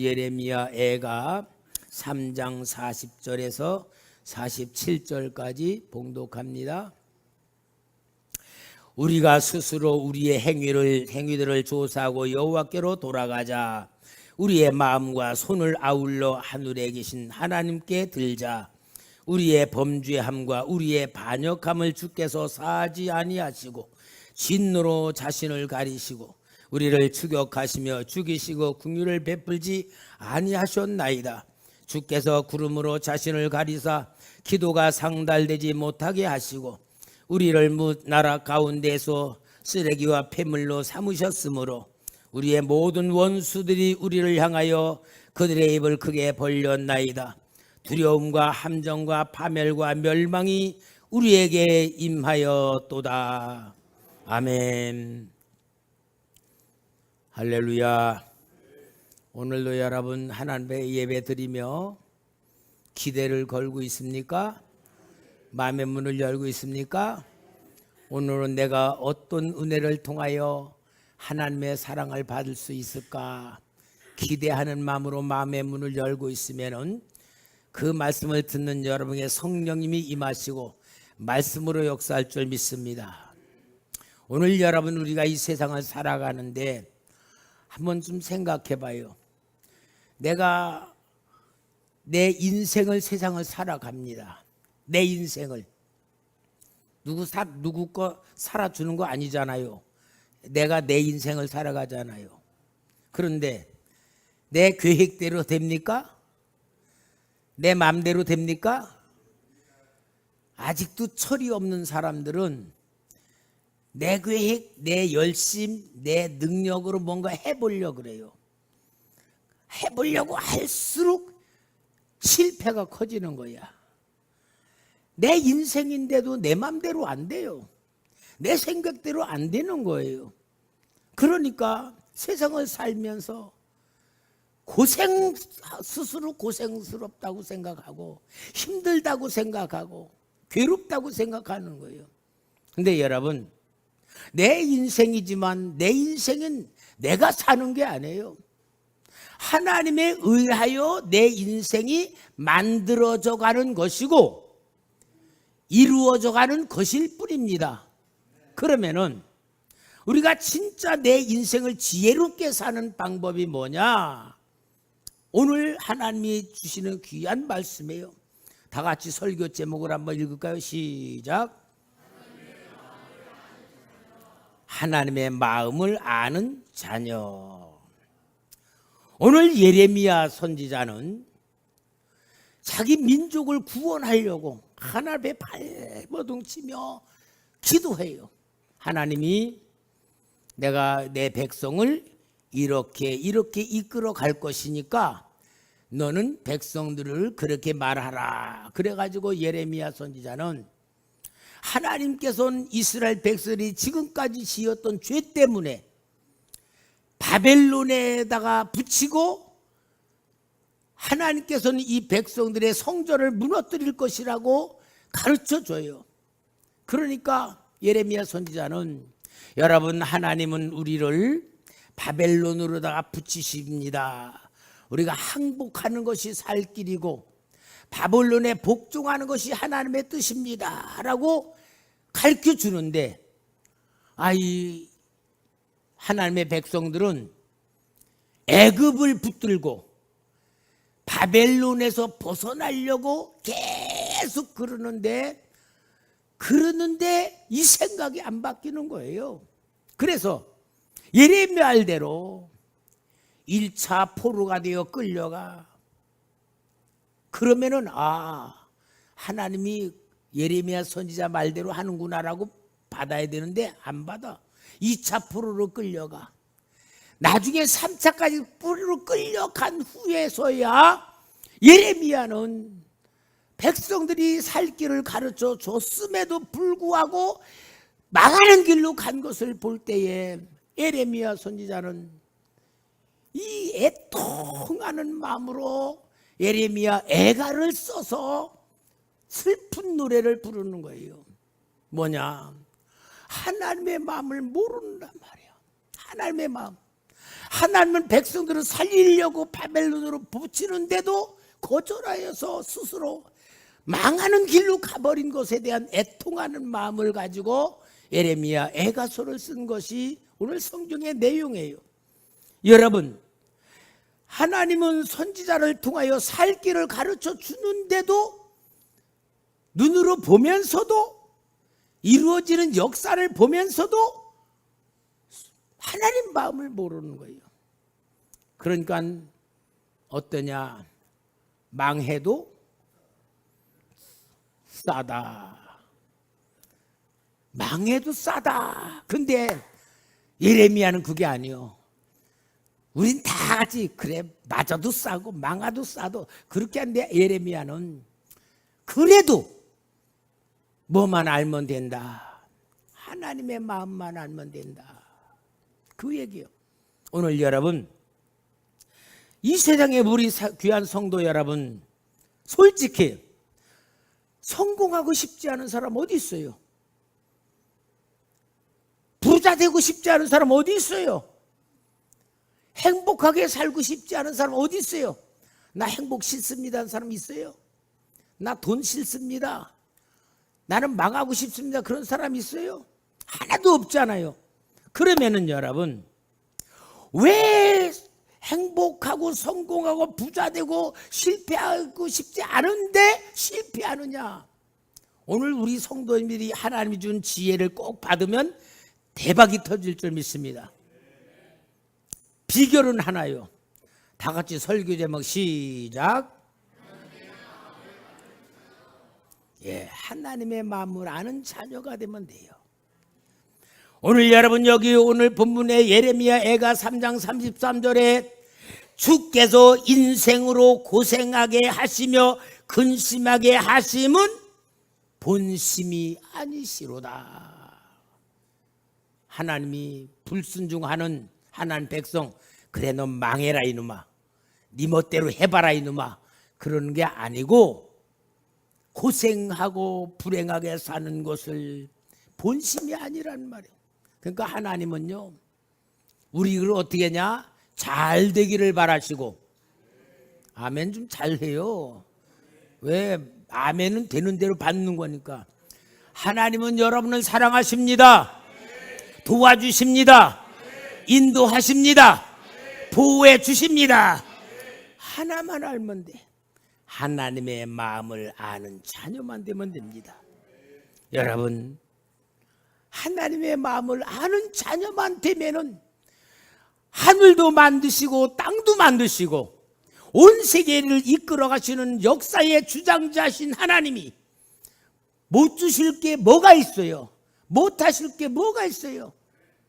예레미야 애가 3장 40절에서 47절까지 봉독합니다. 우리가 스스로 우리의 행위들을 조사하고 여호와께로 돌아가자. 우리의 마음과 손을 아울러 하늘에 계신 하나님께 들자. 우리의 범죄함과 우리의 반역함을 주께서 사하지 아니하시고 진노로 자신을 가리시고 우리를 추격하시며 죽이시고 긍휼을 베풀지 아니하셨나이다. 주께서 구름으로 자신을 가리사 기도가 상달되지 못하게 하시고 우리를 나라 가운데서 쓰레기와 폐물로 삼으셨으므로 우리의 모든 원수들이 우리를 향하여 그들의 입을 크게 벌렸나이다. 두려움과 함정과 파멸과 멸망이 우리에게 임하였도다. 아멘. 할렐루야. 오늘도 여러분 하나님의 예배 드리며 기대를 걸고 있습니까? 마음의 문을 열고 있습니까? 오늘은 내가 어떤 은혜를 통하여 하나님의 사랑을 받을 수 있을까? 기대하는 마음으로 마음의 문을 열고 있으면은 그 말씀을 듣는 여러분에게 성령님이 임하시고 말씀으로 역사할 줄 믿습니다. 오늘 여러분 우리가 이 세상을 살아가는데 한번 좀 생각해 봐요. 내가 내 인생을 세상을 살아갑니다. 내 인생을 누구 거 살아주는 거 아니잖아요. 내가 내 인생을 살아가잖아요. 그런데 내 계획대로 됩니까? 내 마음대로 됩니까? 아직도 철이 없는 사람들은 내 계획, 내 열심, 내 능력으로 뭔가 해보려고 그래요. 해보려고 할수록 실패가 커지는 거야. 내 인생인데도 내 맘대로 안 돼요. 내 생각대로 안 되는 거예요. 그러니까 세상을 살면서 스스로 고생스럽다고 생각하고 힘들다고 생각하고 괴롭다고 생각하는 거예요. 근데 여러분, 내 인생이지만 내 인생은 내가 사는 게 아니에요. 하나님에 의하여 내 인생이 만들어져 가는 것이고 이루어져 가는 것일 뿐입니다. 그러면은 우리가 진짜 내 인생을 지혜롭게 사는 방법이 뭐냐? 오늘 하나님이 주시는 귀한 말씀이에요. 다 같이 설교 제목을 한번 읽을까요? 시작. 하나님의 마음을 아는 자녀. 오늘 예레미야 선지자는 자기 민족을 구원하려고 하나님의 발버둥치며 기도해요. 하나님이 내가 내 백성을 이렇게 이끌어 갈 것이니까 너는 백성들을 그렇게 말하라. 그래가지고 예레미야 선지자는 하나님께서는 이스라엘 백성이 지금까지 지었던 죄 때문에 바벨론에다가 붙이고 하나님께서는 이 백성들의 성전을 무너뜨릴 것이라고 가르쳐줘요. 그러니까 예레미야 선지자는 여러분, 하나님은 우리를 바벨론으로다가 붙이십니다. 우리가 항복하는 것이 살 길이고 바벨론에 복종하는 것이 하나님의 뜻입니다 라고 가르쳐주는데, 하나님의 백성들은 애굽을 붙들고 바벨론에서 벗어나려고 계속 그러는데 이 생각이 안 바뀌는 거예요. 그래서 예레미야 말대로 1차 포로가 되어 끌려가. 그러면은 하나님이 예레미야 선지자 말대로 하는구나라고 받아야 되는데 안 받아. 2차 포로로 끌려가. 나중에 3차까지 포로로 끌려간 후에서야 예레미야는 백성들이 살 길을 가르쳐 줬음에도 불구하고 망하는 길로 간 것을 볼 때에 예레미야 선지자는 이 애통하는 마음으로 예레미야 애가를 써서 슬픈 노래를 부르는 거예요. 뭐냐? 하나님의 마음을 모른단 말이야. 하나님의 마음. 하나님은 백성들을 살리려고 바벨론으로 붙이는데도 거절하여서 스스로 망하는 길로 가버린 것에 대한 애통하는 마음을 가지고 예레미야 애가서를 쓴 것이 오늘 성경의 내용이에요. 여러분, 하나님은 선지자를 통하여 살 길을 가르쳐 주는데도 눈으로 보면서도 이루어지는 역사를 보면서도 하나님 마음을 모르는 거예요. 그러니까 어떠냐? 망해도 싸다. 망해도 싸다. 근데 예레미야는 그게 아니요. 우린 다 같이 그래 맞아도 싸고 망아도 싸도 그렇게 하는데 예레미야는 그래도 뭐만 알면 된다. 하나님의 마음만 알면 된다. 그 얘기요. 오늘 여러분, 이 세상에 우리 귀한 성도 여러분, 솔직히 성공하고 싶지 않은 사람 어디 있어요? 부자 되고 싶지 않은 사람 어디 있어요? 행복하게 살고 싶지 않은 사람 어디 있어요? 나 행복 싫습니다 하는 사람 있어요? 나 돈 싫습니다, 나는 망하고 싶습니다, 그런 사람 있어요? 하나도 없잖아요. 그러면은 여러분, 왜 행복하고 성공하고 부자되고 실패하고 싶지 않은데 실패하느냐? 오늘 우리 성도님들이 하나님이 준 지혜를 꼭 받으면 대박이 터질 줄 믿습니다. 비결은 하나요. 다 같이 설교 제목 시작. 예, 하나님의 마음을 아는 자녀가 되면 돼요. 오늘 여러분, 여기 오늘 본문의 예레미야 애가 3장 33절에 주께서 인생으로 고생하게 하시며 근심하게 하심은 본심이 아니시로다. 하나님이 불순종하는 하나님 백성, 그래 너 망해라 이놈아, 네 멋대로 해봐라 이놈아, 그러는 게 아니고 고생하고 불행하게 사는 것을 본심이 아니라는 말이에요. 그러니까 하나님은요, 우리를 어떻게 하냐? 잘 되기를 바라시고. 아멘 좀 잘해요. 왜? 아멘은 되는 대로 받는 거니까. 하나님은 여러분을 사랑하십니다. 도와주십니다. 인도하십니다. 보호해 주십니다. 하나만 알면 돼. 하나님의 마음을 아는 자녀만 되면 됩니다. 여러분, 하나님의 마음을 아는 자녀만 되면은 하늘도 만드시고 땅도 만드시고 온 세계를 이끌어 가시는 역사의 주장자신 하나님이 못 주실 게 뭐가 있어요? 못 하실 게 뭐가 있어요?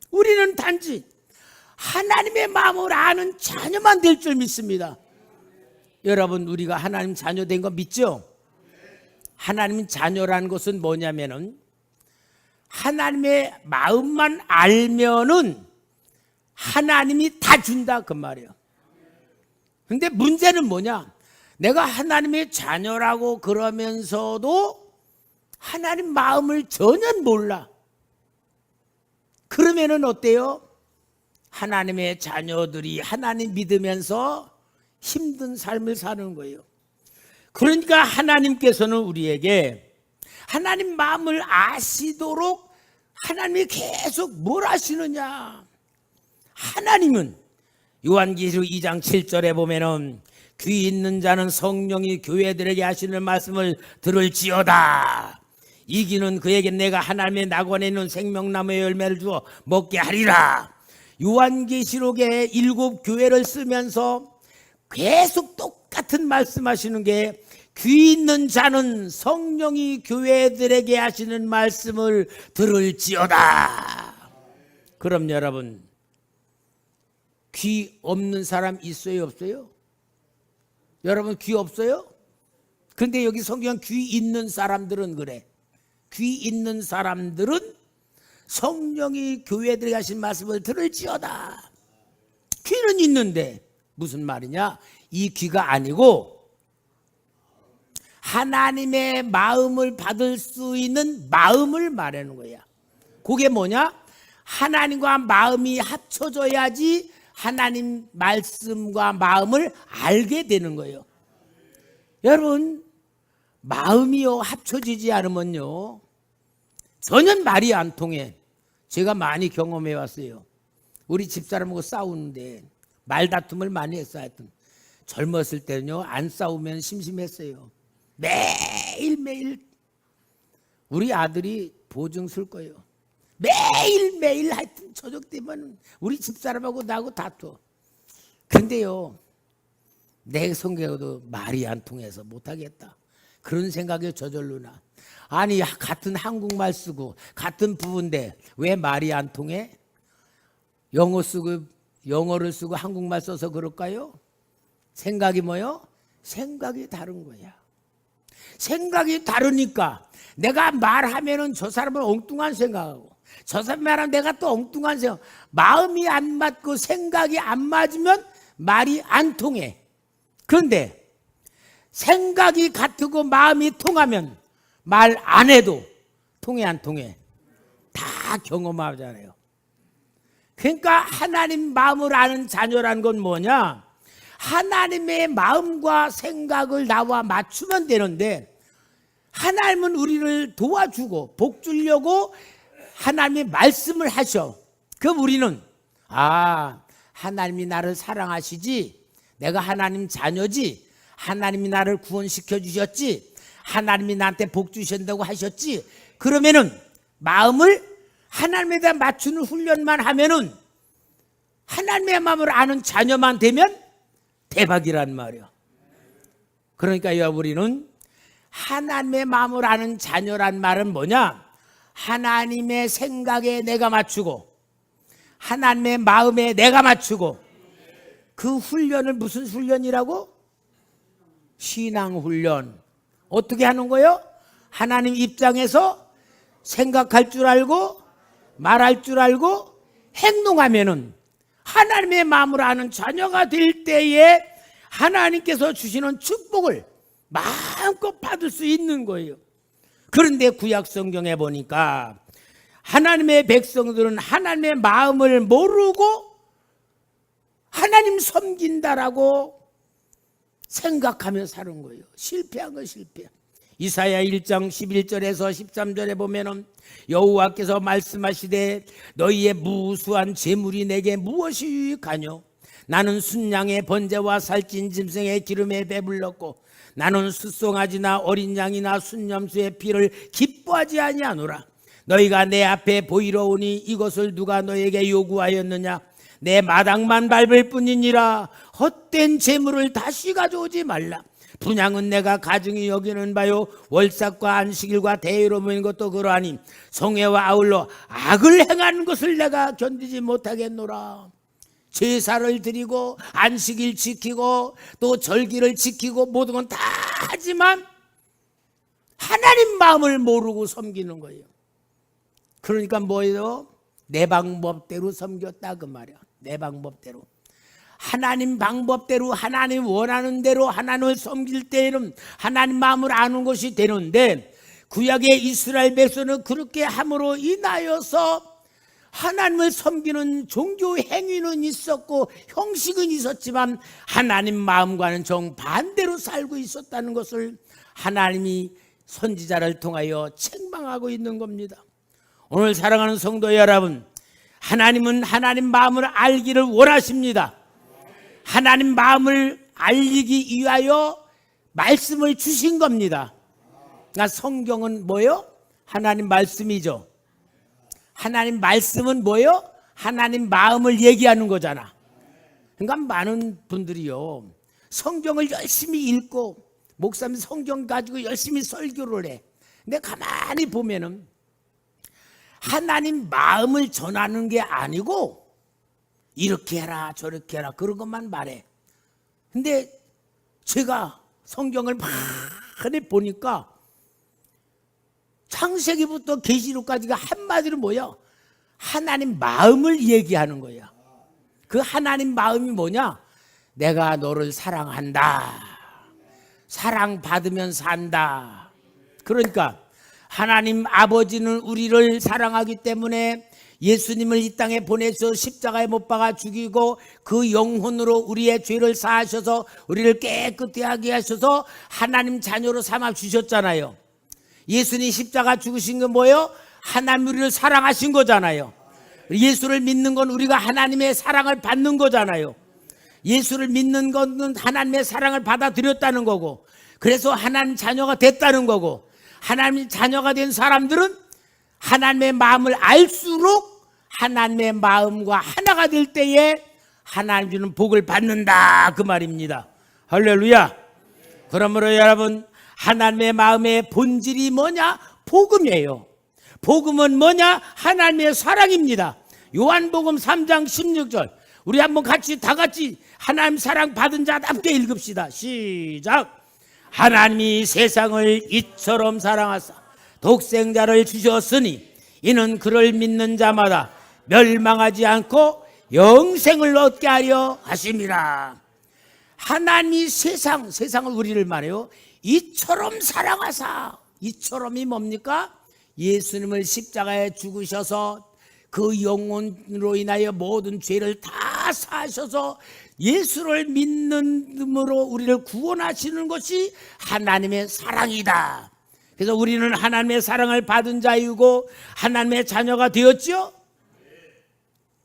우리는 단지 하나님의 마음을 아는 자녀만 될 줄 믿습니다. 여러분, 우리가 하나님 자녀 된 거 믿죠? 하나님 자녀라는 것은 뭐냐면은 하나님의 마음만 알면은 하나님이 다 준다 그 말이에요. 근데 문제는 뭐냐? 내가 하나님의 자녀라고 그러면서도 하나님 마음을 전혀 몰라. 그러면은 어때요? 하나님의 자녀들이 하나님 믿으면서 힘든 삶을 사는 거예요. 그러니까 하나님께서는 우리에게 하나님 마음을 아시도록 하나님이 계속 뭘 하시느냐? 하나님은 요한계시록 2장 7절에 보면은 귀 있는 자는 성령이 교회들에게 하시는 말씀을 들을지어다. 이기는 그에게 내가 하나님의 낙원에 있는 생명나무의 열매를 주어 먹게 하리라. 요한계시록의 7교회를 쓰면서 계속 똑같은 말씀하시는 게, 귀 있는 자는 성령이 교회들에게 하시는 말씀을 들을지어다. 그럼 여러분, 귀 없는 사람 있어요 없어요? 여러분 귀 없어요? 근데 여기 성경 귀 있는 사람들은 그래. 귀 있는 사람들은 성령이 교회들에게 하신 말씀을 들을지어다. 귀는 있는데 무슨 말이냐? 이 귀가 아니고 하나님의 마음을 받을 수 있는 마음을 말하는 거야. 그게 뭐냐? 하나님과 마음이 합쳐져야지 하나님 말씀과 마음을 알게 되는 거예요. 여러분, 마음이요 합쳐지지 않으면요 전혀 말이 안 통해. 제가 많이 경험해 왔어요. 우리 집사람하고 싸우는데 말다툼을 많이 했어요. 하여튼 젊었을 때는요 안 싸우면 심심했어요. 매일매일 우리 아들이 보증 쓸 거예요. 매일매일 하여튼 저녁 되면 우리 집사람하고 나하고 다투어. 근데요 내 성격도 말이 안 통해서 못하겠다 그런 생각이 저절로 나. 아니 같은 한국말 쓰고 같은 부부인데 왜 말이 안 통해? 영어를 쓰고 한국말 써서 그럴까요? 생각이 뭐요? 생각이 다른 거야. 생각이 다르니까 내가 말하면은 저 사람은 엉뚱한 생각하고 저 사람 말하면 내가 또 엉뚱한 생각. 마음이 안 맞고 생각이 안 맞으면 말이 안 통해. 그런데 생각이 같고 마음이 통하면 말 안 해도 통해 안 통해? 다 경험하잖아요. 그러니까 하나님 마음을 아는 자녀라는 건 뭐냐? 하나님의 마음과 생각을 나와 맞추면 되는데 하나님은 우리를 도와주고 복 주려고 하나님의 말씀을 하셔. 그럼 우리는 하나님이 나를 사랑하시지, 내가 하나님 자녀지, 하나님이 나를 구원시켜 주셨지, 하나님이 나한테 복 주신다고 하셨지. 그러면은 마음을 하나님에다 맞추는 훈련만 하면은 하나님의 마음을 아는 자녀만 되면 대박이란 말이야. 그러니까 우리는 하나님의 마음을 아는 자녀란 말은 뭐냐? 하나님의 생각에 내가 맞추고 하나님의 마음에 내가 맞추고 그 훈련을 무슨 훈련이라고? 신앙훈련. 어떻게 하는 거예요? 하나님 입장에서 생각할 줄 알고 말할 줄 알고 행동하면은 하나님의 마음을 아는 자녀가 될 때에 하나님께서 주시는 축복을 마음껏 받을 수 있는 거예요. 그런데 구약 성경에 보니까 하나님의 백성들은 하나님의 마음을 모르고 하나님 섬긴다라고 생각하며 사는 거예요. 실패한 거 실패. 이사야 1장 11절에서 13절에 보면은 여호와께서 말씀하시되 너희의 무수한 재물이 내게 무엇이 유익하뇨? 나는 순양의 번제와 살찐 짐승의 기름에 배불렀고 나는 숫송아지나 어린 양이나 순염소의 피를 기뻐하지 아니하노라. 너희가 내 앞에 보이러 오니 이것을 누가 너에게 요구하였느냐? 내 마당만 밟을 뿐이니라. 헛된 재물을 다시 가져오지 말라. 분향은 내가 가증히 여기는 바요 월삭과 안식일과 대회로 모인 것도 그러하니 성회와 아울러 악을 행하는 것을 내가 견디지 못하겠노라. 제사를 드리고 안식일 지키고 또 절기를 지키고 모든 건 다 하지만 하나님 마음을 모르고 섬기는 거예요. 그러니까 뭐예요? 내 방법대로 섬겼다 그 말이야. 내 방법대로. 하나님 방법대로 하나님 원하는 대로 하나님을 섬길 때에는 하나님 마음을 아는 것이 되는데 구약의 이스라엘 백성은 그렇게 함으로 인하여서 하나님을 섬기는 종교 행위는 있었고 형식은 있었지만 하나님 마음과는 정반대로 살고 있었다는 것을 하나님이 선지자를 통하여 책망하고 있는 겁니다. 오늘 사랑하는 성도 여러분, 하나님은 하나님 마음을 알기를 원하십니다. 하나님 마음을 알리기 위하여 말씀을 주신 겁니다. 그러니까 성경은 뭐요? 하나님 말씀이죠. 하나님 말씀은 뭐요? 하나님 마음을 얘기하는 거잖아. 그러니까 많은 분들이요 성경을 열심히 읽고 목사님 성경 가지고 열심히 설교를 해. 근데 가만히 보면은 하나님 마음을 전하는 게 아니고 이렇게 해라 저렇게 해라 그런 것만 말해. 근데 제가 성경을 많이 보니까 창세기부터 계시록까지가 한마디로 뭐야? 하나님 마음을 얘기하는 거야. 그 하나님 마음이 뭐냐? 내가 너를 사랑한다. 사랑받으면 산다. 그러니까 하나님 아버지는 우리를 사랑하기 때문에 예수님을 이 땅에 보내서 십자가에 못 박아 죽이고 그 영혼으로 우리의 죄를 사하셔서 우리를 깨끗이 하게 하셔서 하나님 자녀로 삼아 주셨잖아요. 예수님 십자가 죽으신 건 뭐예요? 하나님 우리를 사랑하신 거잖아요. 예수를 믿는 건 우리가 하나님의 사랑을 받는 거잖아요. 예수를 믿는 것은 하나님의 사랑을 받아들였다는 거고, 그래서 하나님 자녀가 됐다는 거고, 하나님 자녀가 된 사람들은 하나님의 마음을 알수록 하나님의 마음과 하나가 될 때에 하나님 주는 복을 받는다, 그 말입니다. 할렐루야. 그러므로 여러분, 하나님의 마음의 본질이 뭐냐? 복음이에요. 복음은 뭐냐? 하나님의 사랑입니다. 요한복음 3장 16절 우리 한번 같이 다 같이 하나님 사랑 받은 자답게 읽읍시다. 시작. 하나님이 세상을 이처럼 사랑하사 독생자를 주셨으니 이는 그를 믿는 자마다 멸망하지 않고 영생을 얻게 하려 하심이라. 하나님이 세상을 우리를 말해요. 이처럼 사랑하사. 이처럼이 뭡니까? 예수님을 십자가에 죽으셔서 그 영혼으로 인하여 모든 죄를 다 사하셔서 예수를 믿는으로 우리를 구원하시는 것이 하나님의 사랑이다. 그래서 우리는 하나님의 사랑을 받은 자이고 하나님의 자녀가 되었죠.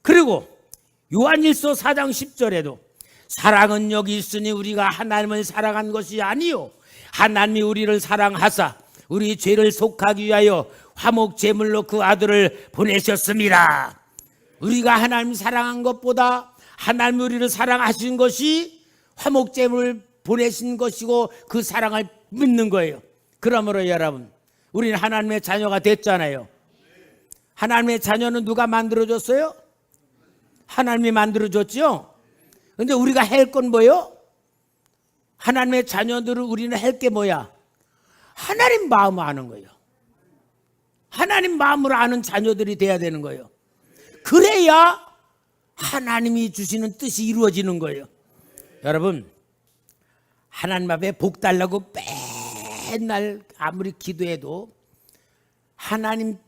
그리고 요한일서 4장 10절에도 사랑은 여기 있으니 우리가 하나님을 사랑한 것이 아니요 하나님이 우리를 사랑하사 우리 죄를 속하기 위하여 화목 제물로 그 아들을 보내셨습니다. 우리가 하나님 사랑한 것보다 하나님 우리를 사랑하신 것이 화목 제물을 보내신 것이고 그 사랑을 믿는 거예요. 그러므로 여러분, 우리는 하나님의 자녀가 됐잖아요. 하나님의 자녀는 누가 만들어줬어요? 하나님이 만들어줬죠. 그런데 우리가 할 건 뭐예요? 하나님의 자녀들을 우리는 할 게 뭐야? 하나님 마음을 아는 거예요. 하나님 마음을 아는 자녀들이 돼야 되는 거예요. 그래야 하나님이 주시는 뜻이 이루어지는 거예요. 여러분, 하나님 앞에 복 달라고 맨날 아무리 기도해도 하나님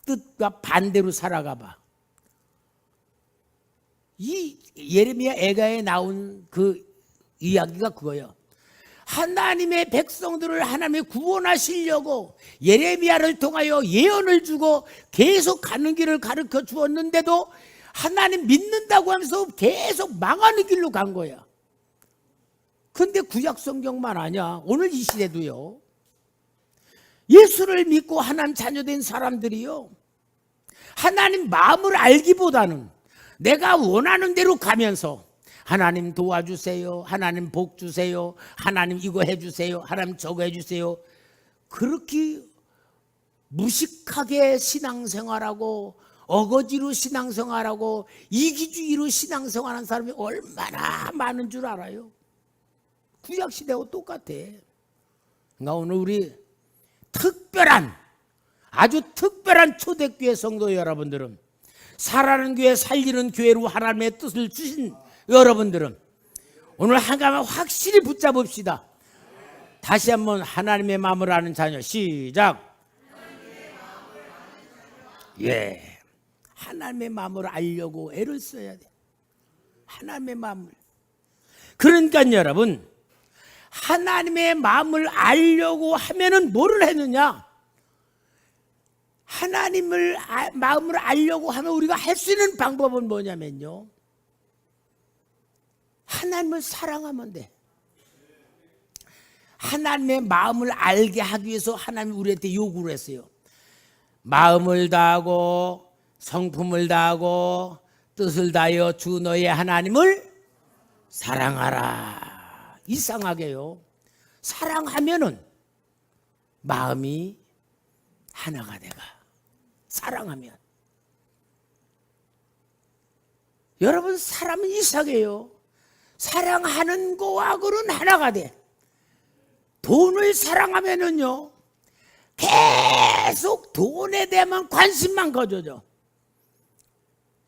뜻과 반대로 살아가 봐. 이 예레미야 애가에 나온 그 이야기가 그거예요. 하나님의 백성들을 하나님이 구원하시려고 예레미야를 통하여 예언을 주고 계속 가는 길을 가르쳐 주었는데도 하나님 믿는다고 하면서 계속 망하는 길로 간 거야. 근데 구약 성경만 아니야. 오늘 이 시대도요. 예수를 믿고 하나님 자녀된 사람들이요. 하나님 마음을 알기보다는 내가 원하는 대로 가면서 하나님 도와주세요. 하나님 복 주세요. 하나님 이거 해주세요. 하나님 저거 해주세요. 그렇게 무식하게 신앙생활하고 어거지로 신앙생활하고 이기주의로 신앙생활하는 사람이 얼마나 많은 줄 알아요. 구약시대하고 똑같아. 그러니까 오늘 우리 아주 특별한 초대교회 성도 여러분들은 살아가는 교회 살리는 교회로 하나님의 뜻을 주신 여러분들은 오늘 한 가지 확실히 붙잡읍시다. 다시 한번 하나님의 마음을 아는 자녀 시작. 예, 하나님의 마음을 알려고 애를 써야 돼. 하나님의 마음을. 그러니까 여러분, 하나님의 마음을 알려고 하면은 뭐를 했느냐? 하나님을 마음을 알려고 하면 우리가 할 수 있는 방법은 뭐냐면요, 하나님을 사랑하면 돼. 하나님의 마음을 알게 하기 위해서 하나님이 우리한테 요구를 했어요. 마음을 다하고 성품을 다하고 뜻을 다하여 주 너의 하나님을 사랑하라. 이상하게요, 사랑하면은 마음이 하나가 돼가. 사랑하면. 여러분, 사람은 이상해요. 사랑하는 거하고는 하나가 돼. 돈을 사랑하면은요, 계속 돈에 대한 관심만 가져져.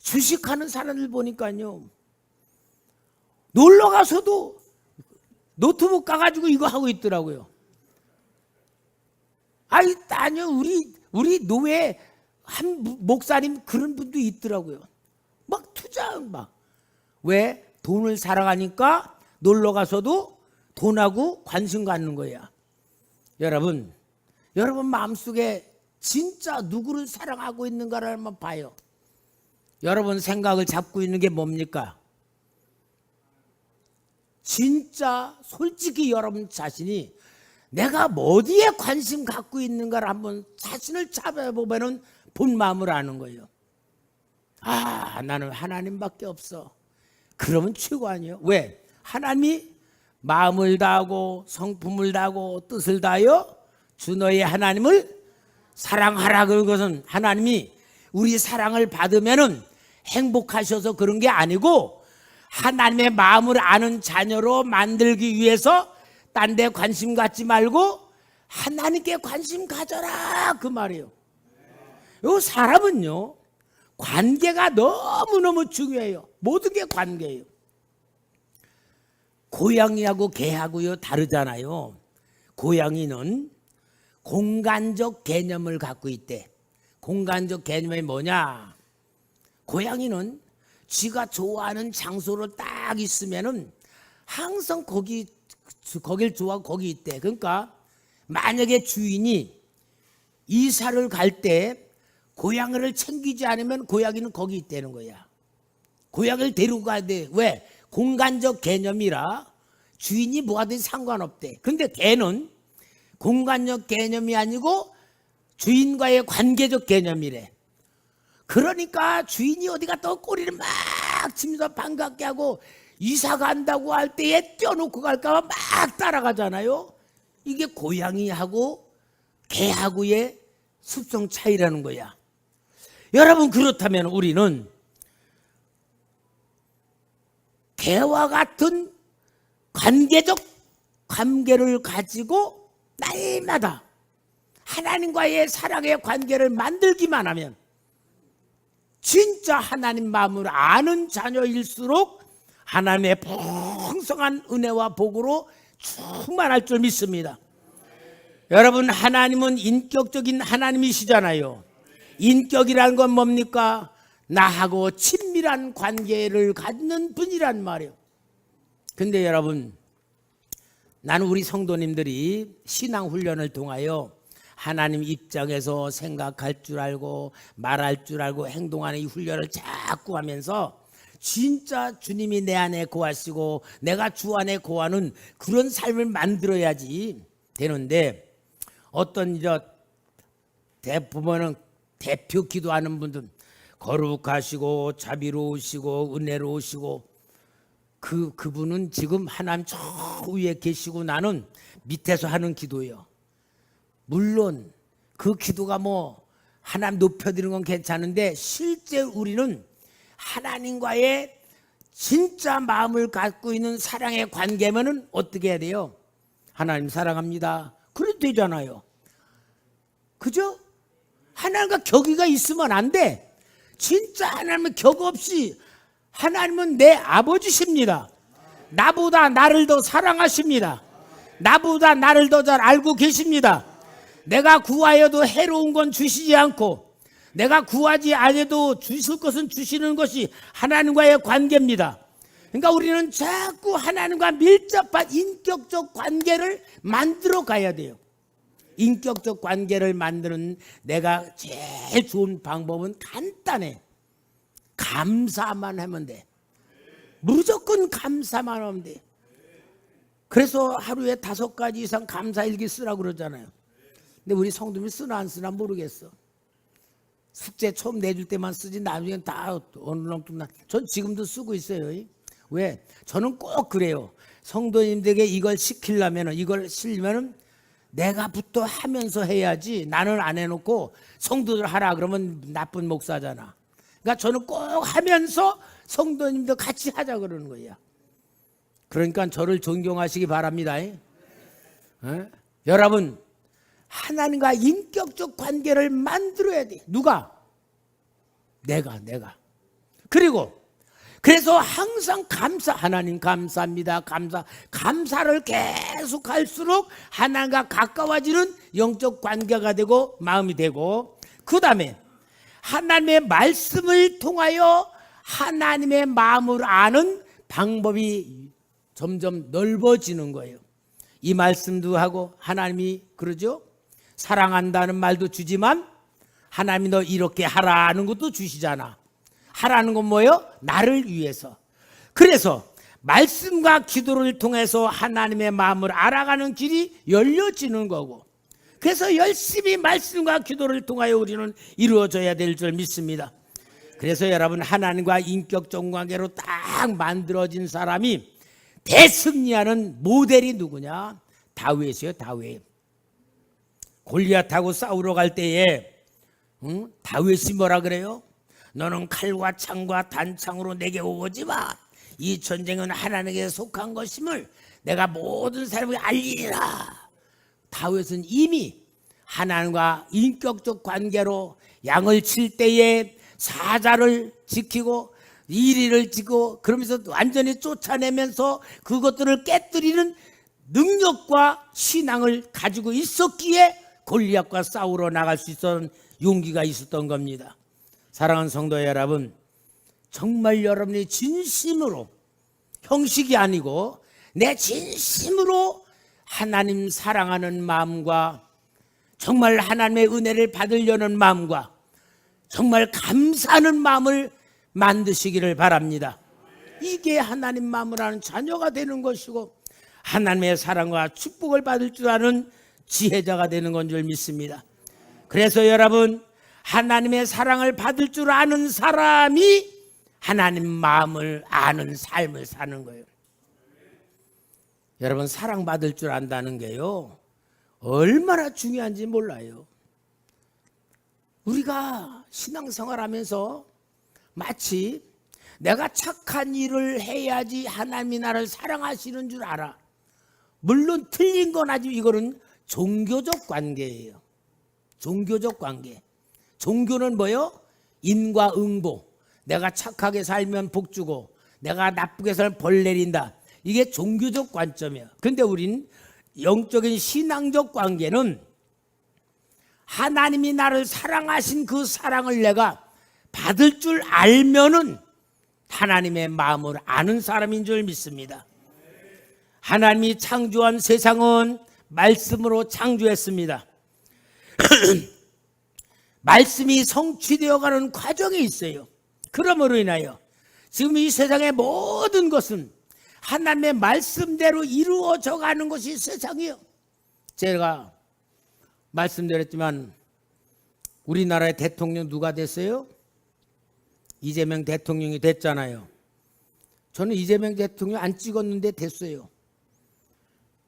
주식하는 사람들 보니까요, 놀러 가서도 노트북 가가지고 이거 하고 있더라고요. 아니요, 우리 노예 한 목사님 그런 분도 있더라고요. 막 투자 막. 왜? 돈을 사랑하니까 놀러 가서도 돈하고 관심 갖는 거야. 여러분 마음속에 진짜 누구를 사랑하고 있는가를 한번 봐요. 여러분 생각을 잡고 있는 게 뭡니까? 진짜 솔직히 여러분 자신이 내가 어디에 관심 갖고 있는가를 한번 자신을 잡아보면 본 마음을 아는 거예요. 아, 나는 하나님밖에 없어. 그러면 최고 아니에요? 왜? 하나님이 마음을 다하고 성품을 다하고 뜻을 다하여 주 너의 하나님을 사랑하라. 그것은 하나님이 우리 사랑을 받으면은 행복하셔서 그런 게 아니고 하나님의 마음을 아는 자녀로 만들기 위해서 딴 데 관심 갖지 말고 하나님께 관심 가져라 그 말이에요. 요 사람은요 관계가 너무너무 중요해요. 모든 게 관계예요. 고양이하고 개하고요 다르잖아요. 고양이는 공간적 개념을 갖고 있대. 공간적 개념이 뭐냐? 고양이는 쥐가 좋아하는 장소로 딱 있으면은 항상 거길 좋아하고 거기 있대. 그러니까 만약에 주인이 이사를 갈 때 고양이를 챙기지 않으면 고양이는 거기 있다는 거야. 고양이를 데리고 가야 돼. 왜? 공간적 개념이라 주인이 뭐 하든 상관없대. 근데 개는 공간적 개념이 아니고 주인과의 관계적 개념이래. 그러니까 주인이 어디 갔다 꼬리를 막 치면서 반갑게 하고 이사 간다고 할 때에 떼어놓고 갈까 봐 막 따라가잖아요. 이게 고양이하고 개하고의 습성 차이라는 거야. 여러분 그렇다면 우리는 개와 같은 관계적 관계를 가지고 날마다 하나님과의 사랑의 관계를 만들기만 하면 진짜 하나님 마음을 아는 자녀일수록 하나님의 풍성한 은혜와 복으로 충만할 줄 믿습니다. 여러분 하나님은 인격적인 하나님이시잖아요. 인격이라는 건 뭡니까? 나하고 친밀한 관계를 갖는 분이란 말이에요. 근데 여러분 나는 우리 성도님들이 신앙훈련을 통하여 하나님 입장에서 생각할 줄 알고 말할 줄 알고 행동하는 이 훈련을 자꾸 하면서 진짜 주님이 내 안에 거하시고 내가 주 안에 거하는 그런 삶을 만들어야지 되는데 어떤 보면은 대표 기도하는 분들 거룩하시고 자비로우시고 은혜로우시고 그분은 지금 하나님 저 위에 계시고 나는 밑에서 하는 기도예요. 물론 그 기도가 뭐 하나님 높여드리는 건 괜찮은데 실제 우리는 하나님과의 진짜 마음을 갖고 있는 사랑의 관계면은 어떻게 해야 돼요? 하나님 사랑합니다. 그래도 되잖아요. 그죠? 하나님과 격의가 있으면 안 돼. 진짜 하나님은 격 없이 하나님은 내 아버지십니다. 나보다 나를 더 사랑하십니다. 나보다 나를 더 잘 알고 계십니다. 내가 구하여도 해로운 건 주시지 않고 내가 구하지 않아도 주실 것은 주시는 것이 하나님과의 관계입니다. 그러니까 우리는 자꾸 하나님과 밀접한 인격적 관계를 만들어 가야 돼요. 인격적 관계를 만드는 내가 제일 좋은 방법은 간단해. 감사만 하면 돼. 무조건 감사만 하면 돼. 그래서 하루에 5가지 이상 감사일기 쓰라고 그러잖아요. 근데 우리 성도님이 쓰나 안 쓰나 모르겠어. 숙제 처음 내줄 때만 쓰지 나중엔 다 어느 놈 전 지금도 쓰고 있어요. 왜? 저는 꼭 그래요. 성도님들에게 이걸 시키려면 이걸 실려면 내가부터 하면서 해야지 나는 안 해놓고 성도들 하라 그러면 나쁜 목사잖아. 그러니까 저는 꼭 하면서 성도님도 같이 하자 그러는 거야. 그러니까 저를 존경하시기 바랍니다. 여러분 하나님과 인격적 관계를 만들어야 돼. 누가? 내가. 그래서 항상 하나님 감사합니다. 감사를 계속 할수록 하나님과 가까워지는 영적 관계가 되고 마음이 되고 그 다음에 하나님의 말씀을 통하여 하나님의 마음을 아는 방법이 점점 넓어지는 거예요. 이 말씀도 하고 하나님이 그러죠. 사랑한다는 말도 주지만 하나님이 너 이렇게 하라는 것도 주시잖아. 하라는 건 뭐예요? 나를 위해서. 그래서 말씀과 기도를 통해서 하나님의 마음을 알아가는 길이 열려지는 거고, 그래서 열심히 말씀과 기도를 통하여 우리는 이루어져야 될 줄 믿습니다. 그래서 여러분, 하나님과 인격적 관계로 딱 만들어진 사람이 대승리하는 모델이 누구냐? 다윗이에요. 다윗. 골리앗하고 싸우러 갈 때에 다윗이 뭐라 그래요? 너는 칼과 창과 단창으로 내게 오지만 이 전쟁은 하나님에게 속한 것임을 내가 모든 사람에게 알리리라. 다윗은 이미 하나님과 인격적 관계로 양을 칠 때에 사자를 지키고 이리를 지고 그러면서 완전히 쫓아내면서 그것들을 깨뜨리는 능력과 신앙을 가지고 있었기에 골리앗과 싸우러 나갈 수 있었던 용기가 있었던 겁니다. 사랑하는 성도 여러분, 정말 여러분이 진심으로, 형식이 아니고 내 진심으로 하나님 사랑하는 마음과 정말 하나님의 은혜를 받으려는 마음과 정말 감사하는 마음을 만드시기를 바랍니다. 이게 하나님 마음을 아는 자녀가 되는 것이고 하나님의 사랑과 축복을 받을 줄 아는 지혜자가 되는 건 줄 믿습니다. 그래서 여러분, 하나님의 사랑을 받을 줄 아는 사람이 하나님 마음을 아는 삶을 사는 거예요. 여러분, 사랑받을 줄 안다는 게요, 얼마나 중요한지 몰라요. 우리가 신앙생활하면서 마치 내가 착한 일을 해야지 하나님이 나를 사랑하시는 줄 알아. 물론 틀린 건 아주 이거는 종교적 관계예요. 종교적 관계. 종교는 뭐요? 인과응보. 내가 착하게 살면 복 주고 내가 나쁘게 살면 벌 내린다. 이게 종교적 관점이에요. 그런데 우린 영적인 신앙적 관계는 하나님이 나를 사랑하신 그 사랑을 내가 받을 줄 알면은 하나님의 마음을 아는 사람인 줄 믿습니다. 하나님이 창조한 세상은 말씀으로 창조했습니다. 말씀이 성취되어가는 과정이 있어요. 그러므로 인하여 지금 이 세상의 모든 것은 하나님의 말씀대로 이루어져 가는 것이 세상이에요. 제가 말씀드렸지만 우리나라의 대통령 누가 됐어요? 이재명 대통령이 됐잖아요. 저는 이재명 대통령 안 찍었는데 됐어요.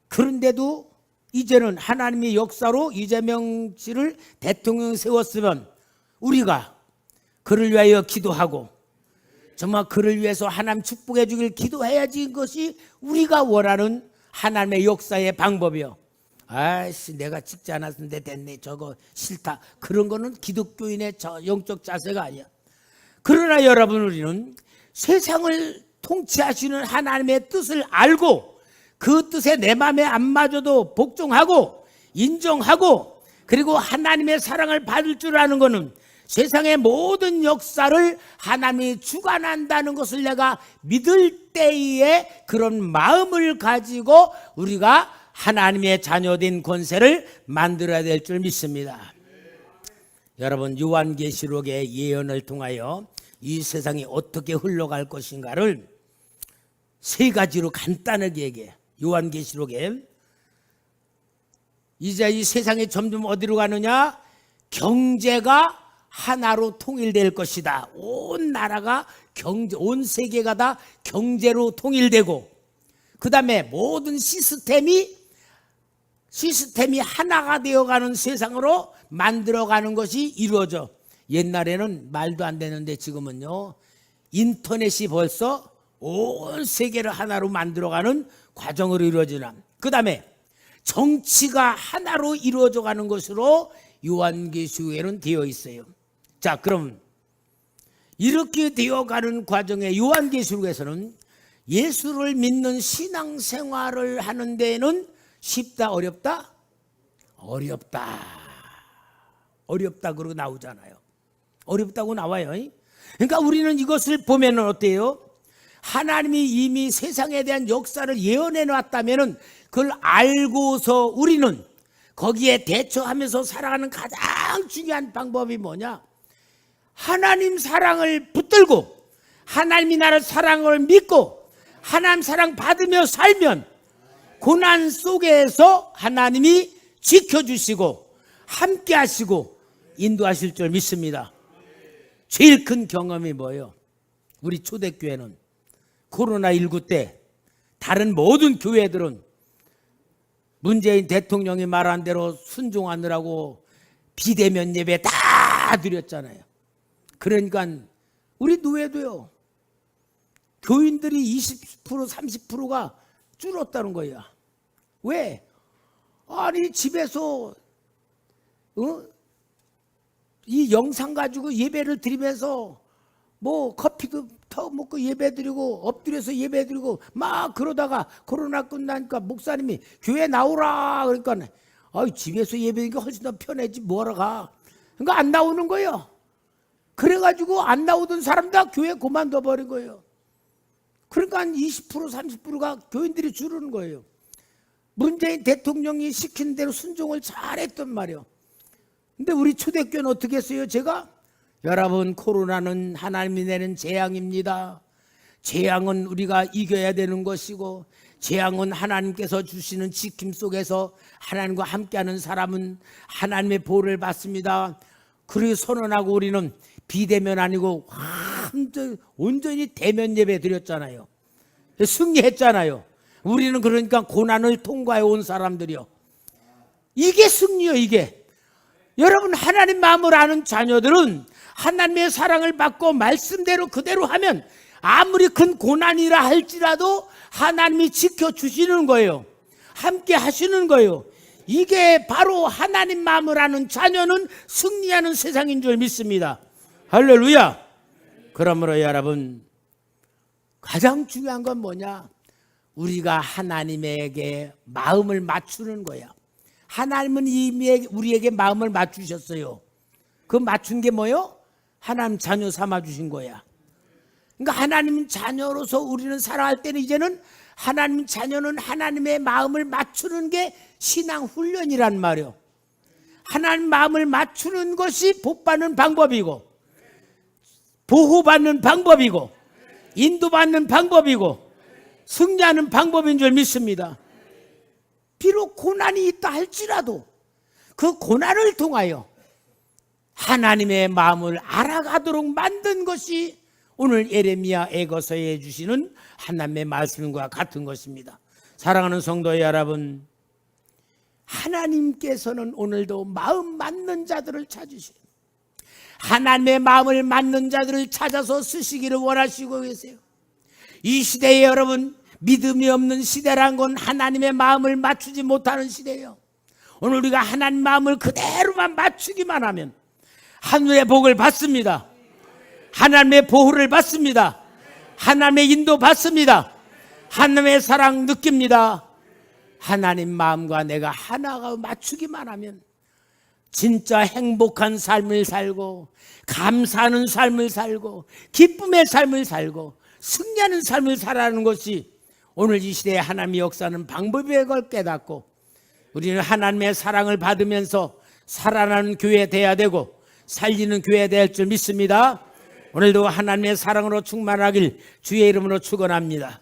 그런데도 이제는 하나님의 역사로 이재명 씨를 대통령 세웠으면 우리가 그를 위하여 기도하고 정말 그를 위해서 하나님 축복해 주길 기도해야지. 이것이 우리가 원하는 하나님의 역사의 방법이요. 아이씨, 내가 찍지 않았는데 됐네, 저거 싫다, 그런 거는 기독교인의 영적 자세가 아니야. 그러나 여러분, 우리는 세상을 통치하시는 하나님의 뜻을 알고 그 뜻에 내 마음에 안 맞아도 복종하고 인정하고 그리고 하나님의 사랑을 받을 줄 아는 것은 세상의 모든 역사를 하나님이 주관한다는 것을 내가 믿을 때에 그런 마음을 가지고 우리가 하나님의 자녀된 권세를 만들어야 될 줄 믿습니다. 여러분, 요한계시록의 예언을 통하여 이 세상이 어떻게 흘러갈 것인가를 세 가지로 간단하게 얘기해. 요한계시록에 이제 이 세상이 점점 어디로 가느냐? 경제가 하나로 통일될 것이다. 온 나라가 온 세계가 다 경제로 통일되고 그 다음에 모든 시스템이 하나가 되어가는 세상으로 만들어가는 것이 이루어져. 옛날에는 말도 안 되는데 지금은요, 인터넷이 벌써 온 세계를 하나로 만들어가는 과정으로 이루어지나. 그 다음에 정치가 하나로 이루어져가는 것으로 요한계시록에는 되어 있어요. 자, 그럼 이렇게 되어가는 과정에 요한계시록에서는 예수를 믿는 신앙생활을 하는 데는 쉽다, 어렵다? 어렵다. 어렵다 그러고 나오잖아요. 어렵다고 나와요. 그러니까 우리는 이것을 보면 어때요? 하나님이 이미 세상에 대한 역사를 예언해 놨다면 그걸 알고서 우리는 거기에 대처하면서 살아가는 가장 중요한 방법이 뭐냐? 하나님 사랑을 붙들고 하나님이 나를 사랑을 믿고 하나님 사랑 받으며 살면 고난 속에서 하나님이 지켜주시고 함께 하시고 인도하실 줄 믿습니다. 제일 큰 경험이 뭐예요? 우리 초대교회는 코로나19 때 다른 모든 교회들은 문재인 대통령이 말한 대로 순종하느라고 비대면 예배 다 드렸잖아요. 그러니까 우리 노예도요, 교인들이 20% 30%가 줄었다는 거야. 왜? 아니 집에서 이 영상 가지고 예배를 드리면서 뭐 커피도 더 먹고 예배드리고 엎드려서 예배드리고 막 그러다가 코로나 끝나니까 목사님이 교회 나오라 그러니까 집에서 예배드리니까 훨씬 더 편하지 뭐하러 가. 그러니까 안 나오는 거예요. 그래가지고 안 나오던 사람 다 교회 그만둬 버린 거예요. 그러니까 20% 30%가 교인들이 줄는 거예요. 문재인 대통령이 시킨 대로 순종을 잘했단 말이에요. 근데 우리 초대교회는 어떻게 했어요? 제가 여러분, 코로나는 하나님이 내는 재앙입니다. 재앙은 우리가 이겨야 되는 것이고 재앙은 하나님께서 주시는 지킴 속에서 하나님과 함께하는 사람은 하나님의 보호를 받습니다. 그리고 선언하고 우리는 비대면 아니고 온전히 대면 예배 드렸잖아요. 승리했잖아요. 우리는 그러니까 고난을 통과해 온 사람들이요. 이게 승리요, 이게. 여러분, 하나님 마음을 아는 자녀들은 하나님의 사랑을 받고 말씀대로 그대로 하면 아무리 큰 고난이라 할지라도 하나님이 지켜주시는 거예요. 함께 하시는 거예요. 이게 바로 하나님 마음을 아는 자녀는 승리하는 세상인 줄 믿습니다. 할렐루야. 그러므로 여러분, 가장 중요한 건 뭐냐? 우리가 하나님에게 마음을 맞추는 거야. 하나님은 이미 우리에게 마음을 맞추셨어요. 그 맞춘 게 뭐요? 하나님 자녀 삼아 주신 거야. 그러니까 하나님 자녀로서 우리는 살아갈 때는 이제는 하나님 자녀는 하나님의 마음을 맞추는 게 신앙 훈련이란 말이에요. 하나님 마음을 맞추는 것이 복받는 방법이고 보호받는 방법이고 인도받는 방법이고 승리하는 방법인 줄 믿습니다. 비록 고난이 있다 할지라도 그 고난을 통하여 하나님의 마음을 알아가도록 만든 것이 오늘 예레미야 애거서에 주시는 하나님의 말씀과 같은 것입니다. 사랑하는 성도 여러분, 하나님께서는 오늘도 마음 맞는 자들을 찾으시고 하나님의 마음을 맞는 자들을 찾아서 쓰시기를 원하시고 계세요. 이 시대에 여러분, 믿음이 없는 시대란 건 하나님의 마음을 맞추지 못하는 시대예요. 오늘 우리가 하나님 마음을 그대로만 맞추기만 하면 하늘의 복을 받습니다. 하나님의 보호를 받습니다. 하나님의 인도 받습니다. 하나님의 사랑 느낍니다. 하나님 마음과 내가 하나가 맞추기만 하면 진짜 행복한 삶을 살고 감사하는 삶을 살고 기쁨의 삶을 살고 승리하는 삶을 살아가는 것이 오늘 이 시대에 하나님의 역사는 방법인 걸 깨닫고 우리는 하나님의 사랑을 받으면서 살아나는 교회 되어야 되고 살리는 교회 될 줄 믿습니다. 오늘도 하나님의 사랑으로 충만하길 주의 이름으로 축원합니다.